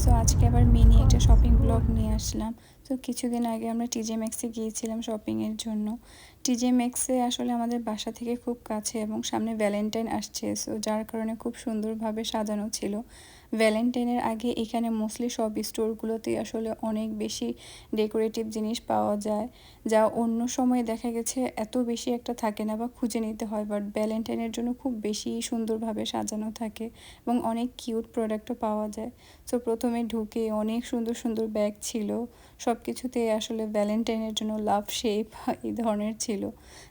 So আজকে আবার mini একটা শপিং ব্লগ নিয়ে আসলাম। তো কিছুদিন আগে আমরা টিজে ম্যাক্সে গিয়েছিলাম শপিংয়ের জন্য। টিজে ম্যাক্সে আসলে আমাদের বাসা থেকে খুব কাছে এবং সামনে ভ্যালেন্টাইন আসছে, সো যার কারণে খুব সুন্দরভাবে সাজানো ছিল। ভ্যালেন্টাইনের আগে এখানে মোস্টলি সব স্টোরগুলোতেই আসলে অনেক বেশি ডেকোরেটিভ জিনিস পাওয়া যায়, যা অন্য সময় দেখা গেছে এত বেশি একটা থাকে না বা খুঁজে নিতে হয়, বাট ভ্যালেন্টাইনের জন্য খুব বেশি সুন্দরভাবে সাজানো থাকে এবং অনেক কিউট প্রোডাক্টও পাওয়া যায়। সো প্রথমে ঢুকে অনেক সুন্দর সুন্দর ব্যাগ ছিল, সব কিছুতে আসলে ভ্যালেন্টাইনের জন্য লাভ শেপ এই ধরনের ছিল।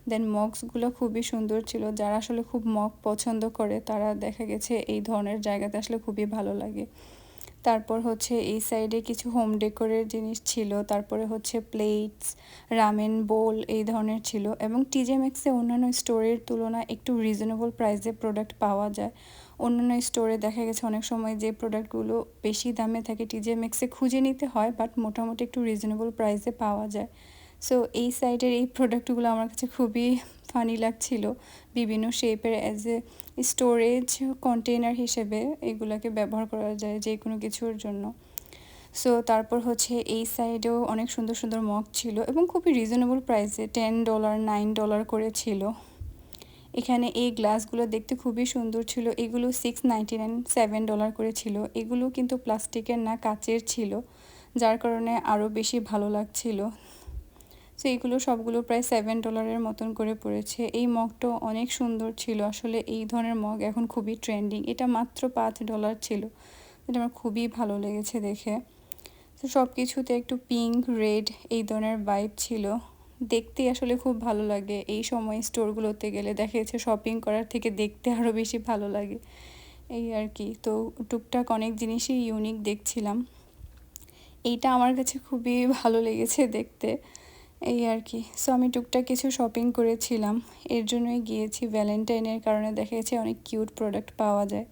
দেন মগসগুলো খুবই সুন্দর ছিল, যারা আসলে খুব মগ পছন্দ করে তারা দেখা গেছে এই ধরনের জায়গাতে আসলে খুবই ভালো লাগে। তারপর হচ্ছে এই সাইডে কিছু হোম ডেকোরের জিনিস ছিল, তারপরে হচ্ছে প্লেটস, রামেন বোল এই ধরনের ছিল। এবং টিজে ম্যাক্সে অন্যান্য স্টোরের তুলনায় একটু রিজনেবল প্রাইসে প্রোডাক্ট পাওয়া যায়। অন্যান্য স্টোরে দেখা গেছে অনেক সময় যে প্রোডাক্টগুলো বেশি দামে থাকে টিজে ম্যাক্সে খুঁজে নিতে হয়, বাট মোটামুটি একটু রিজনেবল প্রাইসে পাওয়া যায়। সো এই সাইডের এই প্রোডাক্টগুলো আমার কাছে খুবই ফানি লাগছিল। বিভিন্ন শেপের অ্যাজ এ স্টোরেজ কন্টেনার হিসেবে এগুলোকে ব্যবহার করা যায় যে কোনো কিছুর জন্য। সো তারপর হচ্ছে এই সাইডেও অনেক সুন্দর সুন্দর মগ ছিল এবং খুবই রিজনেবল প্রাইসে $10 $9 করে ছিল। এখানে এই গ্লাসগুলো দেখতে খুবই সুন্দর ছিল, এগুলো $6.99 $7 করে ছিল। এগুলো কিন্তু প্লাস্টিকের না, কাচের ছিল, যার কারণে আরও বেশি ভালো লাগছিল। সো এইগুলো সবগুলো প্রায় $7 মতন করে পড়েছে। এই মগটাও অনেক সুন্দর ছিল, আসলে এই ধরনের মগ এখন খুবই ট্রেন্ডিং। এটা মাত্র $5 ছিল, এটা আমার খুবই ভালো লেগেছে দেখে। তো সব কিছুতে একটু পিঙ্ক রেড এই ধরনের ভাইব ছিল, দেখতেই আসলে খুব ভালো লাগে। এই সময় স্টোরগুলোতে গেলে দেখা যাচ্ছে শপিং করার থেকে দেখতে আরও বেশি ভালো লাগে, এই আর কি। তো টুকটাক অনেক জিনিসই ইউনিক দেখছিলাম, এইটা আমার কাছে খুবই ভালো লেগেছে দেখতে, এই আর কি। সো আমি টুকটাক কিছু শপিং করেছিলাম, এর জন্যই গিয়েছি ভ্যালেন্টাইনের কারণে দেখা গেছে অনেক কিউট প্রোডাক্ট পাওয়া যায়।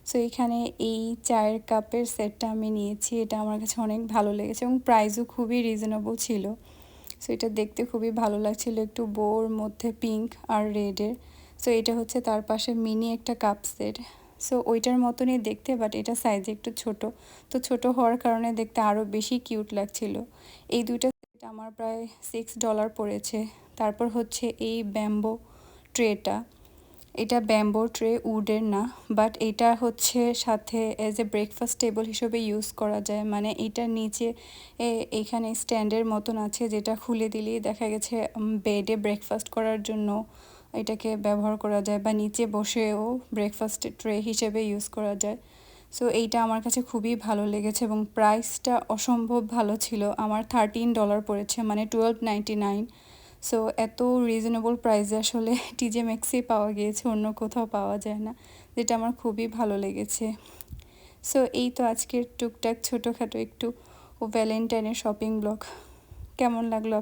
সো এখানে এই চায়ের কাপের সেটটা আমি নিয়েছি, এটা আমার কাছে অনেক ভালো লেগেছে এবং প্রাইসও খুবই রিজনেবল ছিল। সো এটা দেখতে খুবই ভালো লাগছিল, একটু বোর মধ্যে পিঙ্ক আর রেডের। সো এটা হচ্ছে তার পাশে মিনি একটা কাপ সেট। সো ওইটার মতনই দেখতে, বাট এটা সাইজে একটু ছোট, তো ছোট হওয়ার কারণে দেখতে আরও বেশি কিউট লাগছিল। এই দুইটা সেট আমার প্রায় $6 পড়েছে। তারপর হচ্ছে এই ব্যাম্বো ট্রেটা, এটা ব্যাম্বো ট্রে, উডের না, বাট এটা হচ্ছে সাথে অ্যাজ এ ব্রেকফাস্ট টেবল হিসেবে ইউজ করা যায়। মানে এটার নিচে এখানে স্ট্যান্ডের মতন আছে, যেটা খুলে দিলেই দেখা গেছে বেডে ব্রেকফাস্ট করার জন্য এটাকে ব্যবহার করা যায়, বা নিচে বসেও ব্রেকফাস্ট ট্রে হিসেবে ইউজ করা যায়। সো এইটা আমার কাছে খুবই ভালো লেগেছে এবং প্রাইসটা অসম্ভব ভালো ছিল, আমার $13 পড়েছে, মানে $12.99। সো এত রিজনেবল প্রাইসে আসলে টিজে ম্যাক্সেই পাওয়া গিয়েছে, অন্য কোথাও পাওয়া যায় না, যেটা আমার খুবই ভালো লেগেছে। সো এই তো আজকের টুকটাক ছোটোখাটো একটু ভ্যালেন্টাইনের শপিং ব্লগ। কেমন লাগলো?